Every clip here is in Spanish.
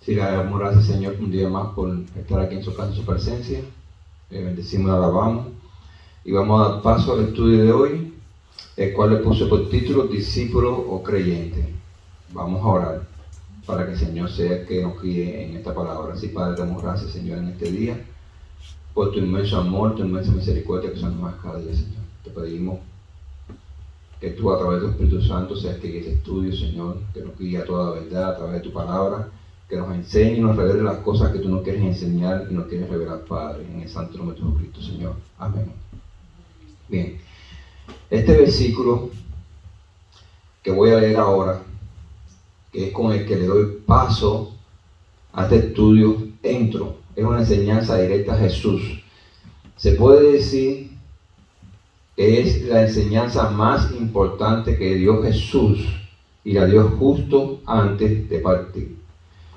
Sí, le damos gracias, Señor, un día más por estar aquí en su casa, en su presencia. Le bendecimos y alabamos. Y vamos a dar paso al estudio de hoy, el cual le puse por título Discípulo o Creyente. Vamos a orar para que el Señor sea el que nos guíe en esta palabra. Así, Padre, te damos gracias, Señor, en este día, por tu inmenso amor, tu inmensa misericordia que son más cada día, Señor. Te pedimos que tú, a través de tu Espíritu Santo, seas que guíe este estudio, Señor, que nos guíe a toda la verdad a través de tu palabra, que nos enseñe y nos revele las cosas que tú nos quieres enseñar y nos quieres revelar, Padre, en el santo nombre de Jesucristo, Señor. Amén. Bien, este versículo que voy a leer ahora, que es con el que le doy paso a este estudio, es una enseñanza directa a Jesús. Se puede decir que es la enseñanza más importante que dio Jesús y la dio justo antes de partir.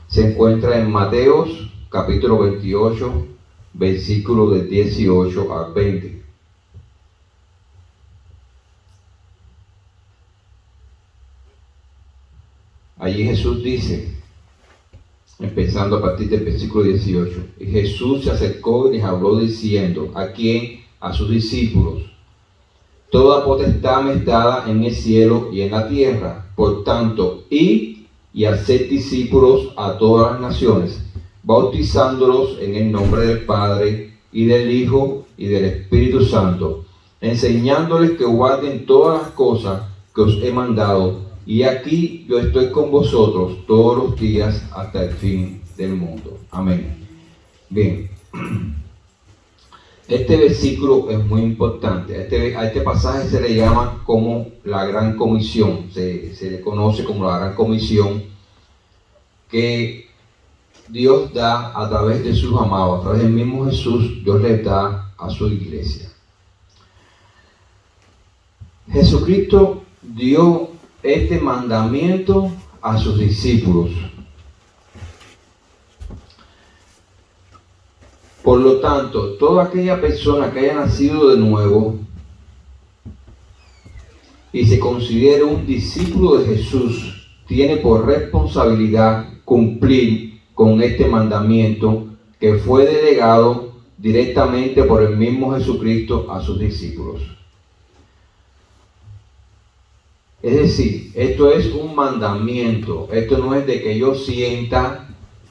Se encuentra en Mateos capítulo 28, versículos de 18 a 20. Allí Jesús dice, empezando a partir del versículo 18, y Jesús se acercó y les habló diciendo, ¿a quién? A sus discípulos. Toda potestad me es dada en el cielo y en la tierra. Por tanto, id y haced discípulos a todas las naciones, bautizándolos en el nombre del Padre y del Hijo y del Espíritu Santo, enseñándoles que guarden todas las cosas que os he mandado. Y aquí yo estoy con vosotros todos los días hasta el fin del mundo. Amén. Bien. Este versículo es muy importante. A este pasaje se le llama como la Gran Comisión. Se le conoce como la Gran Comisión que Dios da a través de sus amados. A través del mismo Jesús, Dios les da a su iglesia. Jesucristo dio este mandamiento a sus discípulos. Por lo tanto, toda aquella persona que haya nacido de nuevo y se considere un discípulo de Jesús, tiene por responsabilidad cumplir con este mandamiento que fue delegado directamente por el mismo Jesucristo a sus discípulos. Es decir, esto es un mandamiento, esto no es de que yo sienta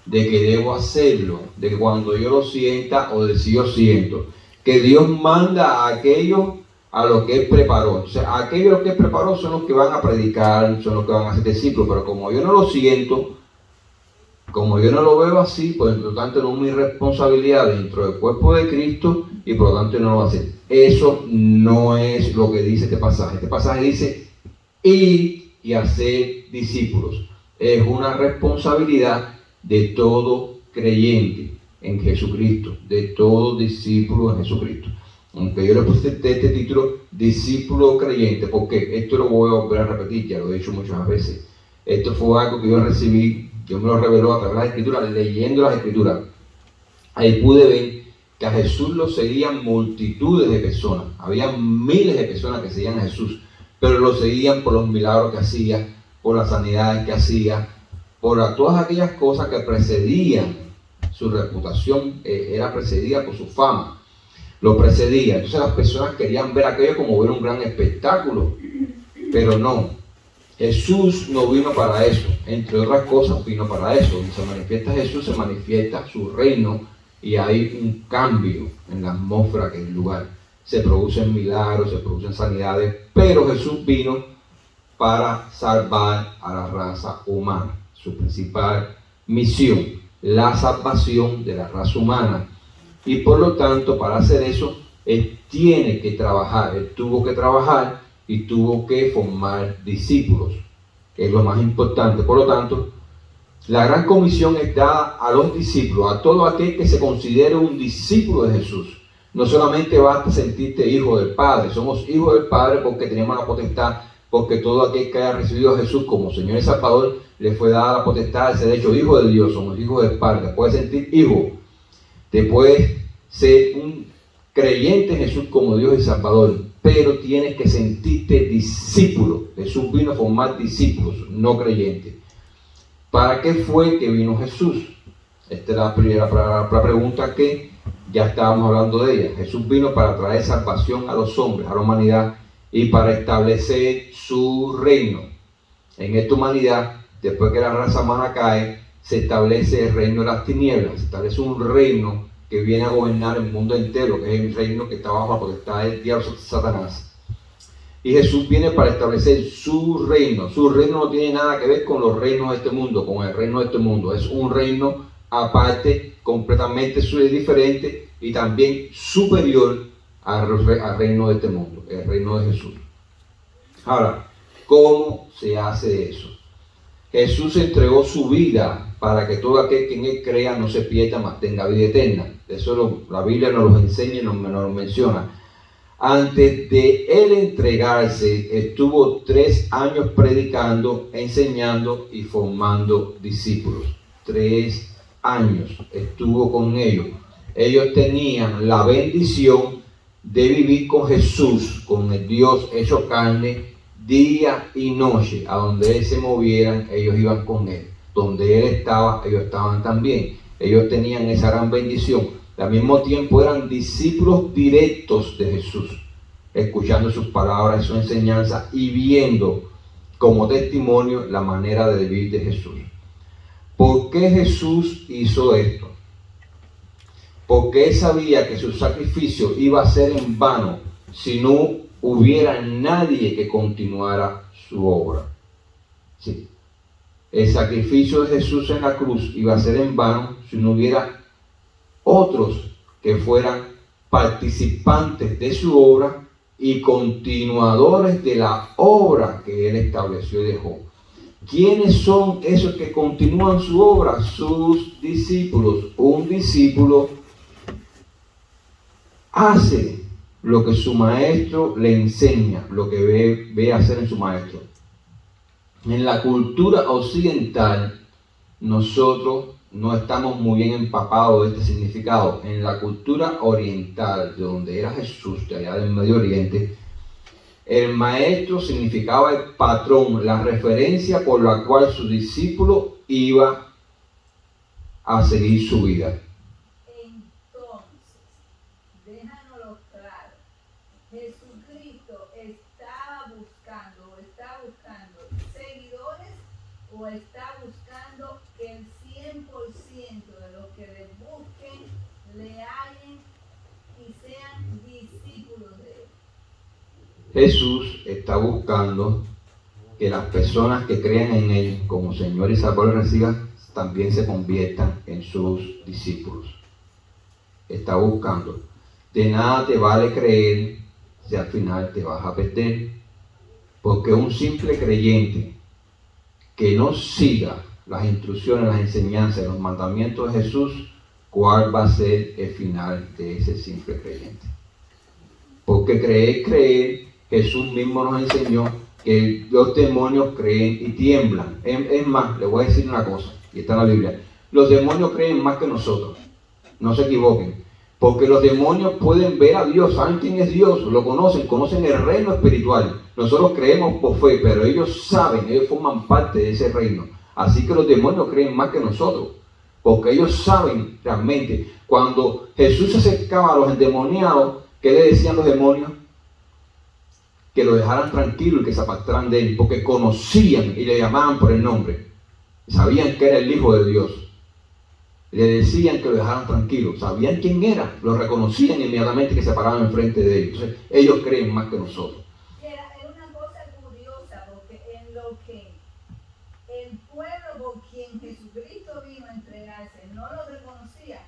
de que debo hacerlo, de que cuando yo lo sienta o de si yo siento, que Dios manda a aquellos a los que Él preparó. O sea, aquellos que Él preparó son los que van a predicar, son los que van a ser discípulos, pero como yo no lo siento, como yo no lo veo así, pues por lo tanto no es mi responsabilidad dentro del cuerpo de Cristo y por lo tanto no lo va a hacer. Eso no es lo que dice este pasaje. Este pasaje dice, id y hacer discípulos. Es una responsabilidad de todo creyente en Jesucristo, de todo discípulo en Jesucristo. Aunque yo le puse este título, discípulo creyente, porque esto lo voy a volver a repetir, ya lo he dicho muchas veces. Esto fue algo que yo recibí, Dios me lo reveló a través de las Escrituras, leyendo las Escrituras. Ahí pude ver que a Jesús lo seguían multitudes de personas, había miles de personas que seguían a Jesús, pero lo seguían por los milagros que hacía, por las sanidades que hacía, por todas aquellas cosas que precedían su reputación, era precedida por su fama, lo precedía. Entonces las personas querían ver aquello como ver un gran espectáculo, pero no, Jesús no vino para eso, entre otras cosas vino para eso. Donde se manifiesta Jesús, se manifiesta su reino y hay un cambio en la atmósfera que es el lugar. Se producen milagros, se producen sanidades, pero Jesús vino para salvar a la raza humana. Su principal misión, la salvación de la raza humana. Y por lo tanto, para hacer eso, Él tiene que trabajar. Él tuvo que trabajar y tuvo que formar discípulos, que es lo más importante. Por lo tanto, la gran comisión es dada a los discípulos, a todo aquel que se considere un discípulo de Jesús. No solamente basta sentirte hijo del Padre, somos hijos del Padre porque tenemos la potestad, porque todo aquel que haya recibido a Jesús como Señor y Salvador, le fue dada la potestad de ser hecho hijo de Dios, somos hijos del Padre. Te puedes sentir hijo, te puedes ser un creyente en Jesús como Dios y Salvador, pero tienes que sentirte discípulo. Jesús vino a formar discípulos, no creyentes. ¿Para qué fue que vino Jesús? Esta es la primera pregunta que ya estábamos hablando de ella. Jesús vino para traer salvación a los hombres, a la humanidad, y para establecer su reino. En esta humanidad, después que la raza humana cae, se establece el reino de las tinieblas, se establece un reino que viene a gobernar el mundo entero, que es el reino que está bajo la potestad del diablo Satanás. Y Jesús viene para establecer su reino. Su reino no tiene nada que ver con los reinos de este mundo, con el reino de este mundo. Es un reino aparte, completamente diferente y también superior al reino de este mundo, el reino de Jesús. Ahora, ¿cómo se hace eso? Jesús entregó su vida para que todo aquel que en él crea no se pierda, mas tenga vida eterna. Eso la Biblia nos lo enseña y nos lo menciona. Antes de él entregarse, estuvo 3 años predicando, enseñando y formando discípulos. 3 años estuvo con ellos. Ellos tenían la bendición de vivir con Jesús, con el Dios hecho carne, día y noche. A donde él se movieran, ellos iban con él. Donde él estaba, ellos estaban también. Ellos tenían esa gran bendición. Al mismo tiempo eran discípulos directos de Jesús, escuchando sus palabras y su enseñanza y viendo como testimonio la manera de vivir de Jesús. ¿Por qué Jesús hizo esto? Porque él sabía que su sacrificio iba a ser en vano si no hubiera nadie que continuara su obra. Sí. El sacrificio de Jesús en la cruz iba a ser en vano si no hubiera otros que fueran participantes de su obra y continuadores de la obra que él estableció y dejó. ¿Quiénes son esos que continúan su obra? Sus discípulos. Un discípulo hace lo que su maestro le enseña, lo que ve hacer en su maestro. En la cultura occidental, nosotros no estamos muy bien empapados de este significado. En la cultura oriental, de donde era Jesús, de allá del Medio Oriente, el maestro significaba el patrón, la referencia por la cual su discípulo iba a seguir su vida. Entonces, déjanoslo claro, Jesucristo está buscando seguidores o está buscando que el 100% de los que le busquen, le hallen y sean discípulos de él. Jesús está buscando que las personas que crean en él como Señor y Salvador reciban, también se conviertan en sus discípulos. Está buscando. De nada te vale creer si al final te vas a perder. Porque un simple creyente que no siga las instrucciones, las enseñanzas, los mandamientos de Jesús, ¿cuál va a ser el final de ese simple creyente? Porque creer, Jesús mismo nos enseñó que los demonios creen y tiemblan. Es más, le voy a decir una cosa, y está en la Biblia. Los demonios creen más que nosotros. No se equivoquen. Porque los demonios pueden ver a Dios, saben quién es Dios, lo conocen el reino espiritual. Nosotros creemos por fe, pero ellos saben, ellos forman parte de ese reino. Así que los demonios creen más que nosotros. Porque ellos saben realmente, cuando Jesús se acercaba a los endemoniados, ¿qué le decían los demonios? Que lo dejaran tranquilo y que se apartaran de él, porque conocían y le llamaban por el nombre. Sabían que era el Hijo de Dios. Le decían que lo dejaran tranquilo. Sabían quién era. Lo reconocían inmediatamente que se paraban enfrente de ellos. Entonces, ellos creen más que nosotros. Era una cosa curiosa, porque en lo que el pueblo por quien Jesucristo vino a entregarse no lo reconocía,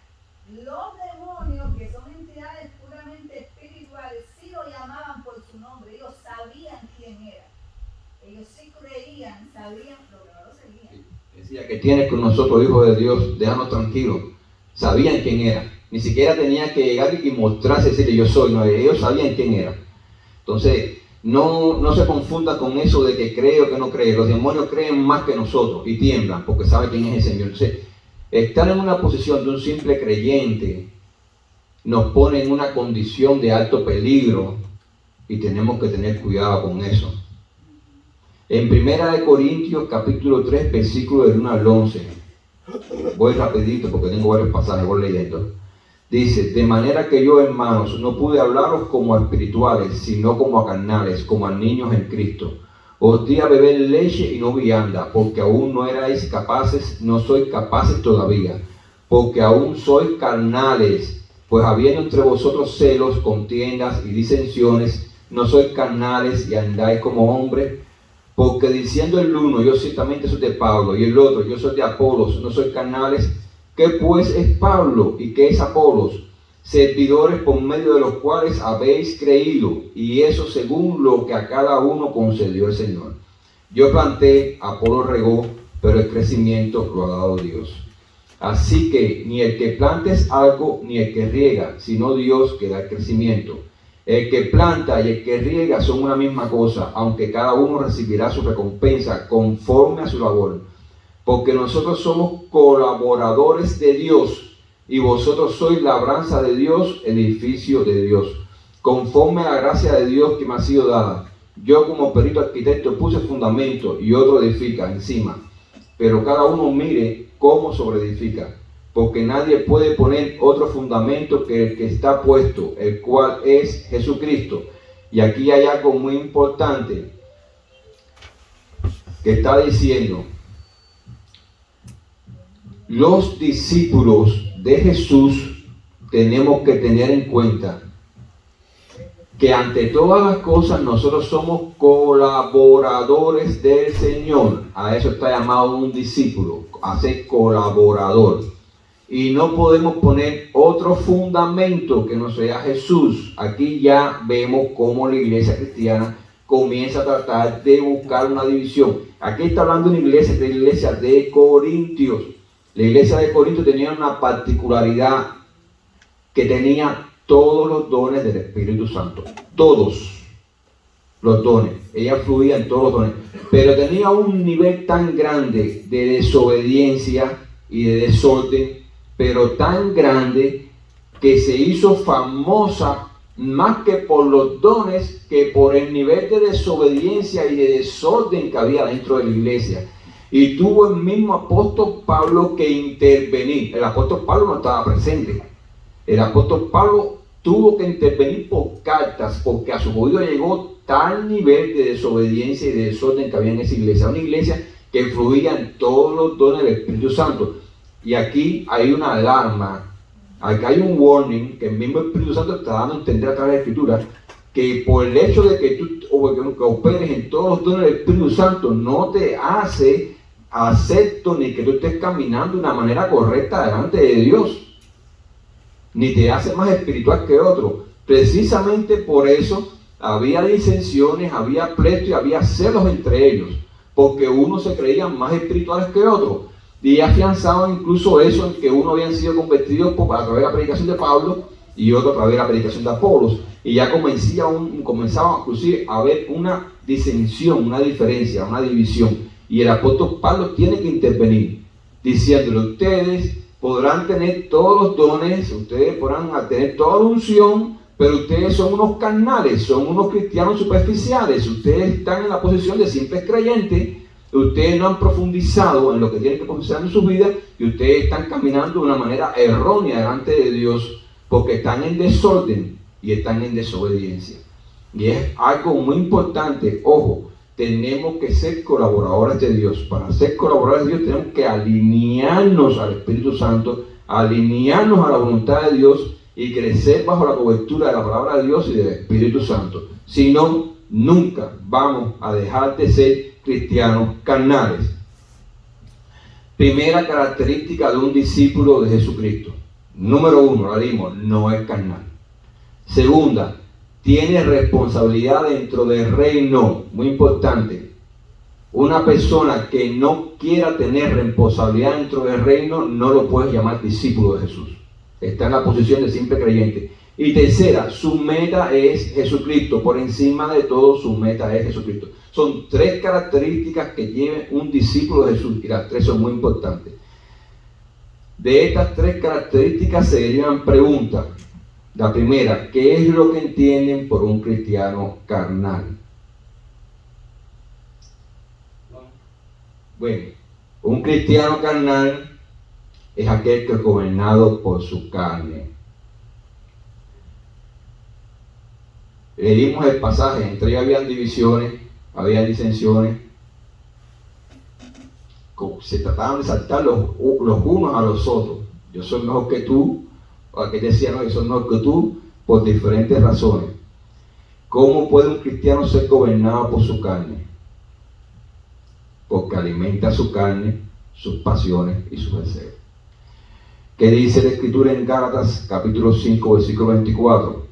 los demonios, que son entidades puramente espirituales, sí lo llamaban por su nombre. Ellos sabían quién era. Ellos sí creían, sabían lo que no lo seguían. Decía que tienes con nosotros, Hijo de Dios, déjanos tranquilos. Sabían quién era. Ni siquiera tenía que llegar y mostrarse y decirle yo soy. No, ellos sabían quién era. Entonces, no se confunda con eso de que cree o que no cree. Los demonios creen más que nosotros y tiemblan porque saben quién es el Señor. Entonces, estar en una posición de un simple creyente nos pone en una condición de alto peligro y tenemos que tener cuidado con eso. En 1 Corintios capítulo 3, versículo del 1 al 11. Voy rapidito porque tengo varios pasajes, voy leyendo. Dice, de manera que yo, hermanos, no pude hablaros como a espirituales, sino como a carnales, como a niños en Cristo. Os di a beber leche y no vianda, porque aún no erais capaces, no sois capaces todavía, porque aún sois carnales, pues habiendo entre vosotros celos, contiendas y disensiones, no sois carnales y andáis como hombres. Porque diciendo el uno, yo ciertamente soy de Pablo, y el otro, yo soy de Apolos, no soy carnales. ¿Qué pues es Pablo y qué es Apolos? Servidores por medio de los cuales habéis creído, y eso según lo que a cada uno concedió el Señor. Yo planté, Apolo regó, pero el crecimiento lo ha dado Dios. Así que ni el que planta es algo, ni el que riega, sino Dios que da el crecimiento. El que planta y el que riega son una misma cosa, aunque cada uno recibirá su recompensa conforme a su labor. Porque nosotros somos colaboradores de Dios, y vosotros sois labranza de Dios, edificio de Dios. Conforme a la gracia de Dios que me ha sido dada, yo como perito arquitecto puse fundamento y otro edifica encima. Pero cada uno mire cómo sobreedifica, porque nadie puede poner otro fundamento que el que está puesto, el cual es Jesucristo. Y aquí hay algo muy importante que está diciendo: los discípulos de Jesús tenemos que tener en cuenta que ante todas las cosas nosotros somos colaboradores del Señor. A eso está llamado un discípulo, a ser colaborador. Y no podemos poner otro fundamento que no sea Jesús. Aquí ya vemos cómo la iglesia cristiana comienza a tratar de buscar una división. Aquí está hablando de la iglesia de Corintios. La iglesia de Corintios tenía una particularidad, que tenía todos los dones del Espíritu Santo. Todos los dones. Ella fluía en todos los dones. Pero tenía un nivel tan grande de desobediencia y de desorden, pero tan grande, que se hizo famosa más que por los dones, que por el nivel de desobediencia y de desorden que había dentro de la iglesia. Y tuvo el mismo apóstol Pablo que intervenir. El apóstol Pablo no estaba presente. El apóstol Pablo tuvo que intervenir por cartas, porque a su oído llegó tal nivel de desobediencia y de desorden que había en esa iglesia. Una iglesia que fluía en todos los dones del Espíritu Santo. Y aquí hay una alarma, aquí hay un warning que el mismo Espíritu Santo está dando a entender a través de la Escritura, que por el hecho de que tú que operes en todos los dones del Espíritu Santo no te hace acepto ni que tú estés caminando de una manera correcta delante de Dios, ni te hace más espiritual que otro. Precisamente por eso había disensiones, había pleito y había celos entre ellos, porque unos se creían más espirituales que otros. Y afianzaban incluso eso, en que uno habían sido convertidos a través de la predicación de Pablo y otro a través de la predicación de Apolos. Y ya comenzaba inclusive a haber una disensión, una diferencia, una división. Y el apóstol Pablo tiene que intervenir, diciéndole: ustedes podrán tener todos los dones, ustedes podrán tener toda la unción, pero ustedes son unos carnales, son unos cristianos superficiales, ustedes están en la posición de simples creyentes. Ustedes no han profundizado en lo que tienen que profundizar en sus vidas, y ustedes están caminando de una manera errónea delante de Dios, porque están en desorden y están en desobediencia. Y es algo muy importante. Ojo, tenemos que ser colaboradores de Dios. Para ser colaboradores de Dios tenemos que alinearnos al Espíritu Santo, alinearnos a la voluntad de Dios y crecer bajo la cobertura de la palabra de Dios y del Espíritu Santo. Si no, nunca vamos a dejar de ser cristianos carnales. Primera característica de un discípulo de Jesucristo. Número 1, la dimos, no es carnal. Segunda, tiene responsabilidad dentro del reino. Muy importante. Una persona que no quiera tener responsabilidad dentro del reino, no lo puedes llamar discípulo de Jesús. Está en la posición de simple creyente. Y tercera, su meta es Jesucristo. Por encima de todo, su meta es Jesucristo. Son 3 características que lleva un discípulo de Jesús, y las 3 son muy importantes. De estas 3 características se derivan preguntas. La primera: ¿qué es lo que entienden por un cristiano carnal? Bueno, un cristiano carnal es aquel que es gobernado por su carne. Leímos el pasaje, entre ellos habían divisiones, había disensiones, se trataban de saltar los unos a los otros. Yo soy mejor que tú, o aquel decía, no, yo soy mejor que tú, por diferentes razones. ¿Cómo puede un cristiano ser gobernado por su carne? Porque alimenta su carne, sus pasiones y sus deseos. ¿Qué dice la Escritura en Gálatas capítulo 5, versículo 24?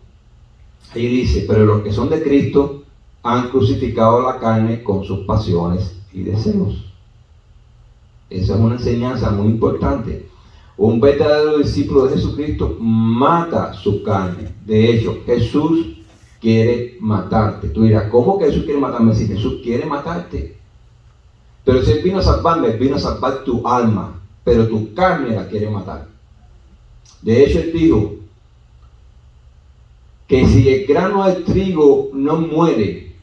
Ahí dice, pero los que son de Cristo han crucificado la carne con sus pasiones y deseos. Esa es una enseñanza muy importante. Un verdadero discípulo de Jesucristo mata su carne. De hecho, Jesús quiere matarte. Tú dirás, ¿cómo que Jesús quiere matarme? Si Jesús quiere matarte. Pero si Él vino a salvarme, Él vino a salvar tu alma, pero tu carne la quiere matar. De hecho, Él dijo que si el grano de trigo no muere,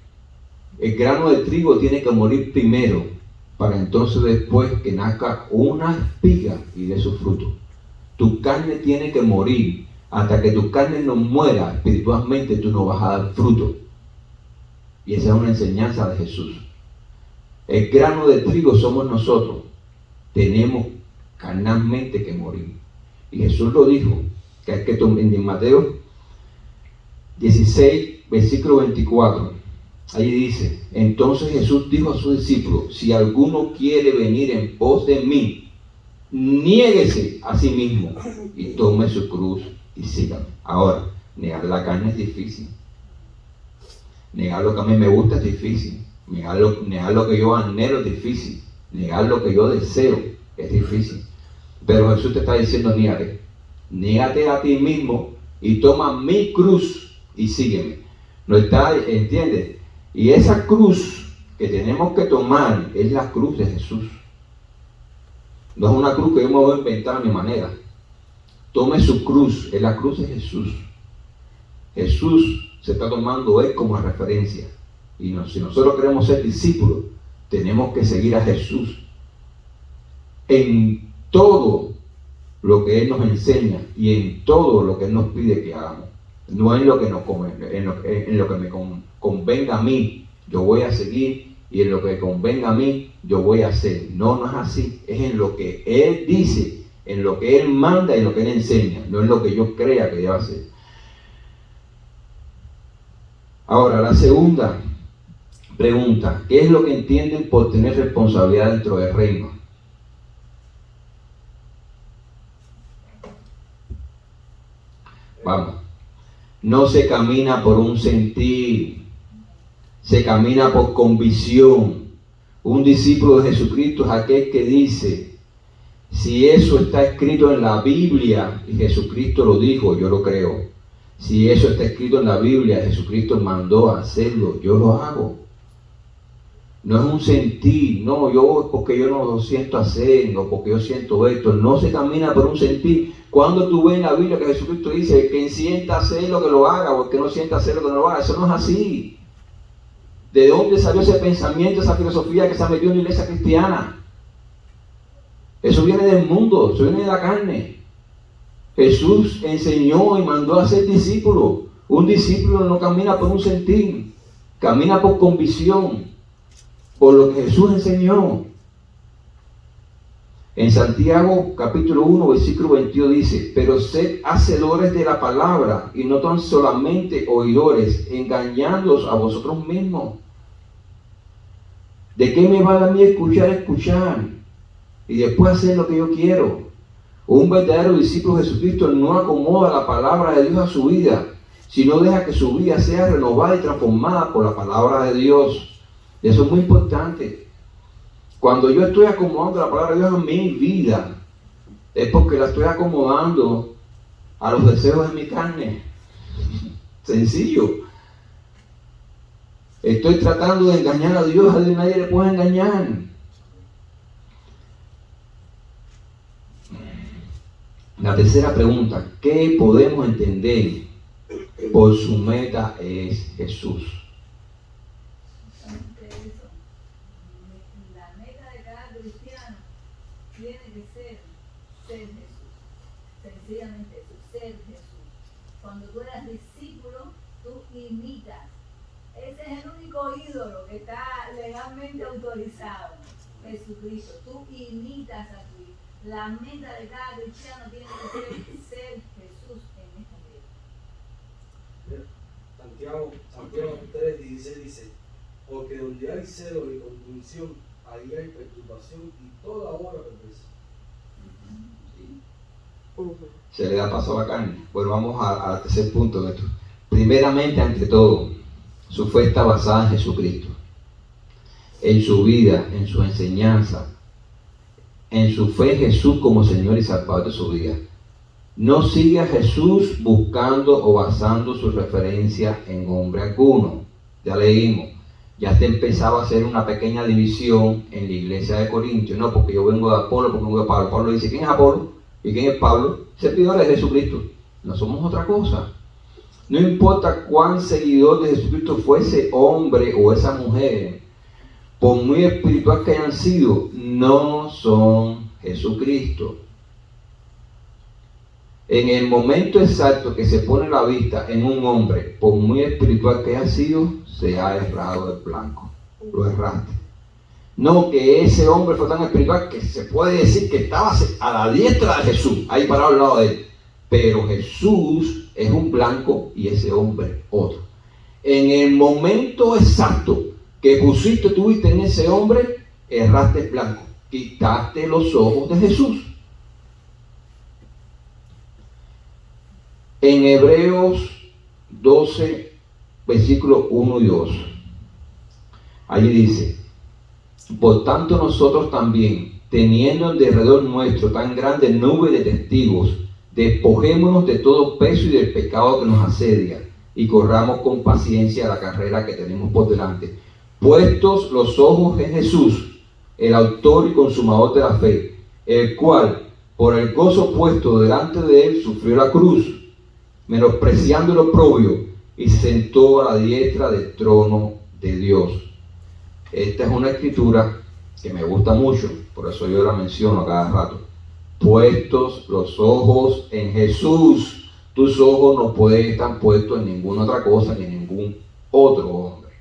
el grano de trigo tiene que morir primero, para entonces después que nazca una espiga y dé su fruto. Tu carne tiene que morir. Hasta que tu carne no muera espiritualmente, tú no vas a dar fruto. Y esa es una enseñanza de Jesús. El grano de trigo somos nosotros. Tenemos carnalmente que morir. Y Jesús lo dijo, que es que en Mateo 16, versículo 24, ahí dice, entonces Jesús dijo a sus discípulos, si alguno quiere venir en pos de mí, niéguese a sí mismo y tome su cruz y sígame. Ahora, negar la carne es difícil. Negar lo que a mí me gusta es difícil. Negar lo que yo anhelo es difícil. Negar lo que yo deseo es difícil. Pero Jesús te está diciendo, niégate. Niégate a ti mismo y toma mi cruz y sígueme. No está, ¿entiendes? Y esa cruz que tenemos que tomar es la cruz de Jesús. No es una cruz que yo me voy a inventar a mi manera. Tome su cruz, es la cruz de Jesús. Jesús se está tomando Él como referencia. Y si nosotros queremos ser discípulos, tenemos que seguir a Jesús en todo lo que Él nos enseña y en todo lo que Él nos pide que hagamos. No en lo que nos en lo que me convenga a mí, yo voy a seguir, y en lo que convenga a mí, yo voy a hacer. No es así. Es en lo que Él dice, en lo que Él manda y en lo que Él enseña, no en lo que yo crea que deba hacer. Ahora, la segunda pregunta, ¿qué es lo que entienden por tener responsabilidad dentro del reino? Vamos. No se camina por un sentir, se camina por convicción. Un discípulo de Jesucristo es aquel que dice, si eso está escrito en la Biblia, y Jesucristo lo dijo, yo lo creo. Si eso está escrito en la Biblia, Jesucristo mandó a hacerlo, yo lo hago. No es un sentir, no, yo porque yo no lo siento hacer, o porque yo siento esto. No se camina por un sentir. Cuando tú ves en la Biblia que Jesucristo dice, el que sienta hacer lo que lo haga, o el que no sienta hacer lo que no lo haga, eso no es así. ¿De dónde salió ese pensamiento, esa filosofía que se ha metido en la iglesia cristiana? Eso viene del mundo, eso viene de la carne. Jesús enseñó y mandó a ser discípulo. Un discípulo no camina por un sentir, camina por convicción, por lo que Jesús enseñó. En Santiago capítulo 1 versículo 22 dice, pero sed hacedores de la palabra y no tan solamente oidores, engañándoos a vosotros mismos. ¿De qué me vale a mí escuchar y después hacer lo que yo quiero? Un verdadero discípulo de Jesucristo no acomoda la palabra de Dios a su vida, sino deja que su vida sea renovada y transformada por la palabra de Dios. Eso es muy importante. Cuando yo estoy acomodando la palabra de Dios en mi vida, es porque la estoy acomodando a los deseos de mi carne. Sencillo. Estoy tratando de engañar a Dios, a Dios nadie le puede engañar. La tercera pregunta, ¿qué podemos entender por su meta es Jesús? sencillamente eso, ser Jesús. Cuando tú eres discípulo, tú imitas. Ese es el único ídolo que está legalmente autorizado, Jesucristo. Tú imitas a tu hijo. La meta de cada cristiano tiene que ser Jesús en esta vida. Santiago 3:16 dice, porque donde hay celo y convulsión, ahí hay perturbación y toda obra perversa. Se le da paso a la carne. Bueno, vamos al tercer punto de esto. Primeramente, ante todo, su fe está basada en Jesucristo, en su vida, en su enseñanza, en su fe en Jesús como Señor y Salvador de su vida. No sigue a Jesús buscando o basando su referencia en hombre alguno. Ya leímos, ya se empezaba a hacer una pequeña división en la iglesia de Corintios. No, porque yo vengo de Apolo, porque vengo de Pablo. Pablo dice, ¿quién es Apolo? ¿Y quién es Pablo? Servidores de Jesucristo. No somos otra cosa. No importa cuán seguidor de Jesucristo fue ese hombre o esa mujer, por muy espiritual que hayan sido, no son Jesucristo. En el momento exacto que se pone la vista en un hombre, por muy espiritual que haya sido, se ha errado el blanco. Lo erraste. No, que ese hombre fue tan espiritual que se puede decir que estaba a la diestra de Jesús, ahí parado al lado de él. Pero Jesús es un blanco y ese hombre otro. En el momento exacto que pusiste tu vista en ese hombre, erraste el blanco. Quitaste los ojos de Jesús. En Hebreos 12, versículos 1 y 2. Allí dice, por tanto nosotros también, teniendo en derredor nuestro tan grande nube de testigos, despojémonos de todo peso y del pecado que nos asedia, y corramos con paciencia la carrera que tenemos por delante. Puestos los ojos en Jesús, el autor y consumador de la fe, el cual, por el gozo puesto delante de él, sufrió la cruz, menospreciando el oprobio, y se sentó a la diestra del trono de Dios. Esta es una escritura que me gusta mucho, por eso yo la menciono a cada rato. Puestos los ojos en Jesús. Tus ojos no pueden estar puestos en ninguna otra cosa, ni en ningún otro hombre.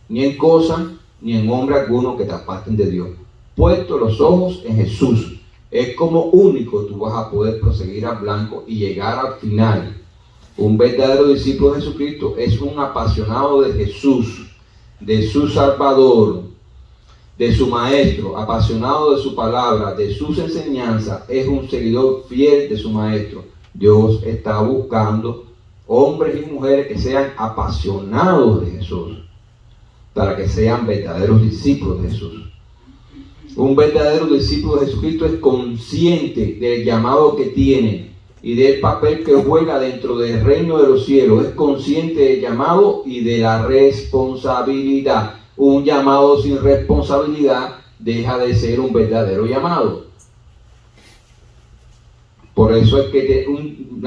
Ni en cosa, ni en hombre alguno que te aparten de Dios. Puestos los ojos en Jesús. Es como único tú vas a poder proseguir al blanco y llegar al final. Un verdadero discípulo de Jesucristo es un apasionado de Jesús, de su Salvador, de su Maestro, apasionado de su palabra, de sus enseñanzas, es un seguidor fiel de su Maestro. Dios está buscando hombres y mujeres que sean apasionados de Jesús, para que sean verdaderos discípulos de Jesús. Un verdadero discípulo de Jesucristo es consciente del llamado que tiene y del papel que juega dentro del reino de los cielos. Es consciente del llamado y de la responsabilidad. Un llamado sin responsabilidad deja de ser un verdadero llamado. Por eso es que un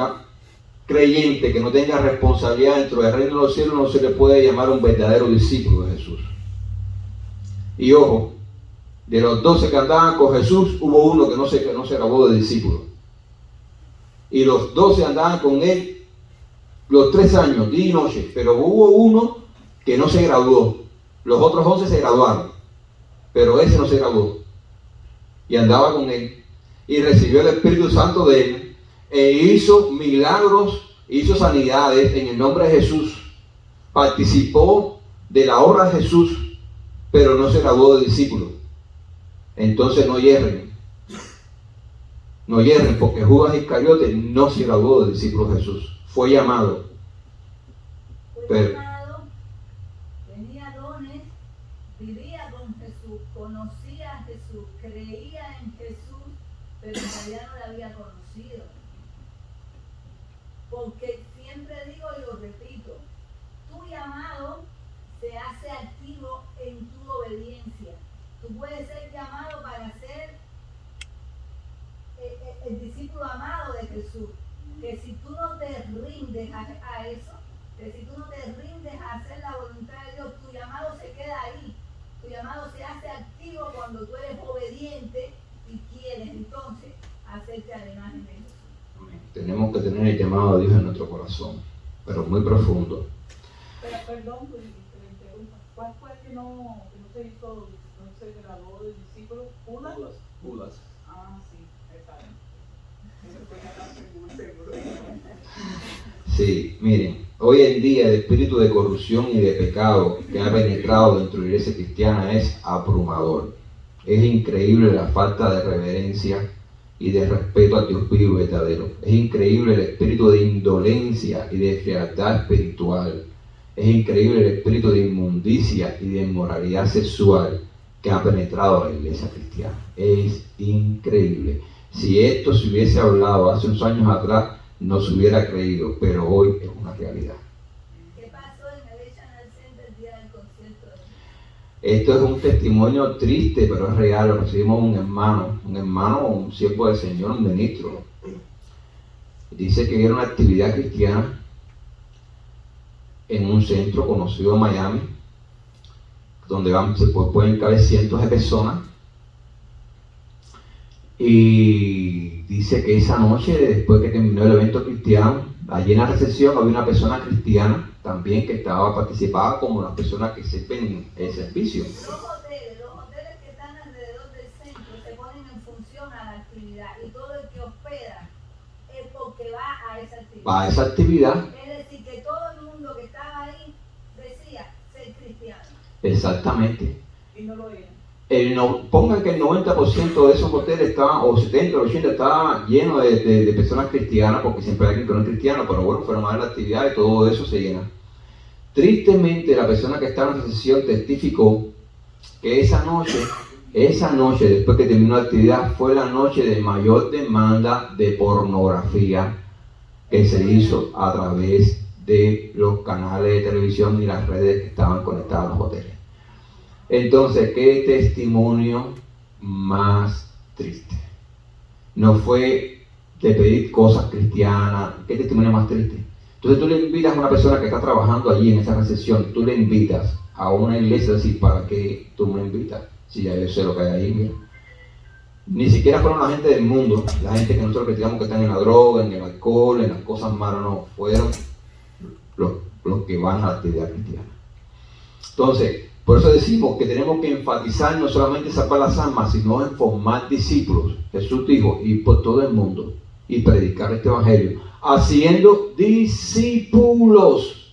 creyente que no tenga responsabilidad dentro del reino de los cielos no se le puede llamar un verdadero discípulo de Jesús. Y ojo, de los 12 que andaban con Jesús, hubo uno que no se grabó de discípulo. Y los 12 andaban con él los 3 años, día y noche, pero hubo uno que no se graduó. Los otros 11 se graduaron, pero ese no se graduó. Y andaba con él, y recibió el Espíritu Santo de él, e hizo milagros, hizo sanidades en el nombre de Jesús. Participó de la obra de Jesús, pero no se graduó de discípulo. Entonces no hierren. No hierren, porque Judas Iscariote no se graduó de discípulo de Jesús. Fue llamado. Pero tenía dones, vivía con Jesús, conocía a Jesús, creía en Jesús, pero en realidad no le había conocido. Porque siempre digo y lo repito, tu llamado se hace activo en tu obediencia. Tú puedes ser llamado para ser el discípulo amado de Jesús. Que si tú no te rindes a eso, que si tú no te rindes a hacer la voluntad de Dios, tu llamado se queda ahí. Tu llamado se hace activo cuando tú eres obediente y quieres entonces hacerte a la imagen de Jesús. tenemos que tener el llamado de Dios en nuestro corazón, pero muy profundo. Pero perdón, que me interrumpa. ¿Cuál fue el que no se hizo, no se graduó de discípulo? ¿Judas? Judas. Ah, sí, exacto. Eso fue ya seguro. Sí, miren, hoy en día el espíritu de corrupción y de pecado que ha penetrado dentro de la iglesia cristiana es abrumador. Es increíble la falta de reverencia y de respeto al Dios vivo y verdadero. Es increíble el espíritu de indolencia y de frialdad espiritual. Es increíble el espíritu de inmundicia y de inmoralidad sexual que ha penetrado a la iglesia cristiana. Es increíble. Si esto se hubiese hablado hace unos años atrás, no se hubiera creído, pero hoy es una realidad. ¿Qué pasó en el National Center el día del concierto? Esto es un testimonio triste, pero es real. Lo recibimos un hermano, un siervo del Señor, un ministro. Dice que era una actividad cristiana en un centro conocido en Miami, donde pueden caber cientos de personas. Y dice que esa noche, después que terminó el evento cristiano, allí en la recepción había una persona cristiana también que participaba como las personas que sirven el servicio. Los hoteles que están alrededor del centro se ponen en función a la actividad y todo el que hospeda es porque va a esa actividad. Va a esa actividad. Es decir, que todo el mundo que estaba ahí decía ser cristiano. Exactamente. Y no lo era. Pongan que el 90% de esos hoteles estaban, o 70 o 80 estaban llenos de personas cristianas, porque siempre hay alguien que no es cristiano, pero bueno, fueron a ver la actividad y todo eso se llena. Tristemente, la persona que estaba en la sesión testificó que esa noche, después que terminó la actividad, fue la noche de mayor demanda de pornografía que se hizo a través de los canales de televisión y las redes que estaban conectadas a los hoteles. Entonces, ¿qué testimonio más triste? No fue de pedir cosas cristianas. ¿Qué testimonio más triste? Entonces tú le invitas a una persona que está trabajando allí en esa recepción, tú le invitas a una iglesia, decir, ¿para qué tú me invitas? Si ya yo sé lo que hay ahí, mira. Ni siquiera fueron la gente del mundo, la gente que nosotros criticamos que están en la droga, en el alcohol, en las cosas malas, no, fueron los que van a la actividad cristiana. Entonces, por eso decimos que tenemos que enfatizar no solamente salvar las almas, sino en formar discípulos. Jesús dijo, ir por todo el mundo y predicar este evangelio, haciendo discípulos.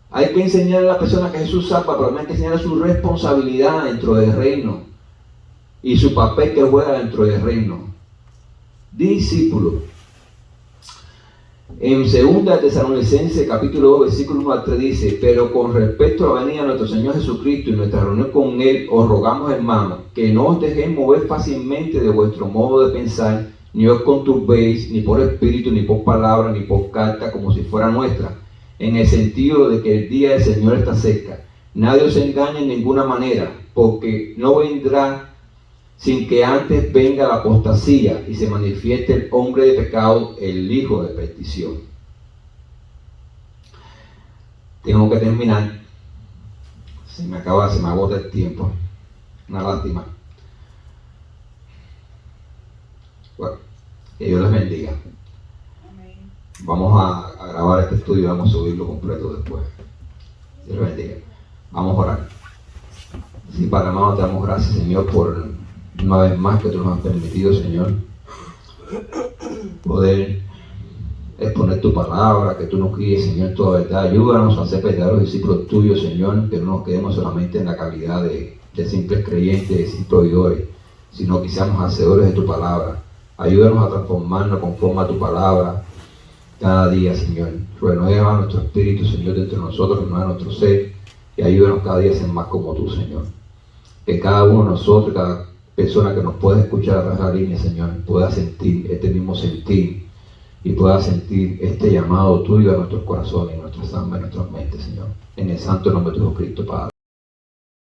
Hay que enseñar a la persona que Jesús salva, pero también hay que enseñar su responsabilidad dentro del reino y su papel que juega dentro del reino. Discípulo. En 2 Tesalonicenses capítulo 2 versículo 1 al 3 dice: pero con respecto a la venida de nuestro Señor Jesucristo y nuestra reunión con Él, os rogamos, hermanos, que no os dejéis mover fácilmente de vuestro modo de pensar, ni os conturbéis, ni por espíritu, ni por palabra, ni por carta, como si fuera nuestra, en el sentido de que el día del Señor está cerca. Nadie os engañe en ninguna manera, porque no vendrá sin que antes venga la apostasía y se manifieste el hombre de pecado, el hijo de perdición. Tengo que terminar. Se me agota el tiempo. Una lástima. Bueno, que Dios les bendiga. Amén. Vamos a grabar este estudio y vamos a subirlo completo después. Dios les bendiga. Vamos a orar. Sí, Padre amado, te damos gracias, Señor, por una vez más que tú nos has permitido, Señor, poder exponer tu palabra, que tú nos guíes, Señor, toda verdad. Ayúdanos a ser verdaderos discípulos tuyos, Señor, que no nos quedemos solamente en la calidad de simples creyentes, de simples oidores, sino que seamos hacedores de tu palabra. Ayúdanos a transformarnos conforme a tu palabra cada día, Señor. Renueva nuestro espíritu, Señor, dentro de nosotros, renueva nuestro ser, y ayúdanos cada día a ser más como tú, Señor. Que cada uno de nosotros, cada persona que nos pueda escuchar a través de la línea, Señor, pueda sentir este mismo sentir y pueda sentir este llamado tuyo a nuestros corazones, a nuestras almas, a nuestras mentes, Señor. En el santo nombre de Jesucristo, Padre.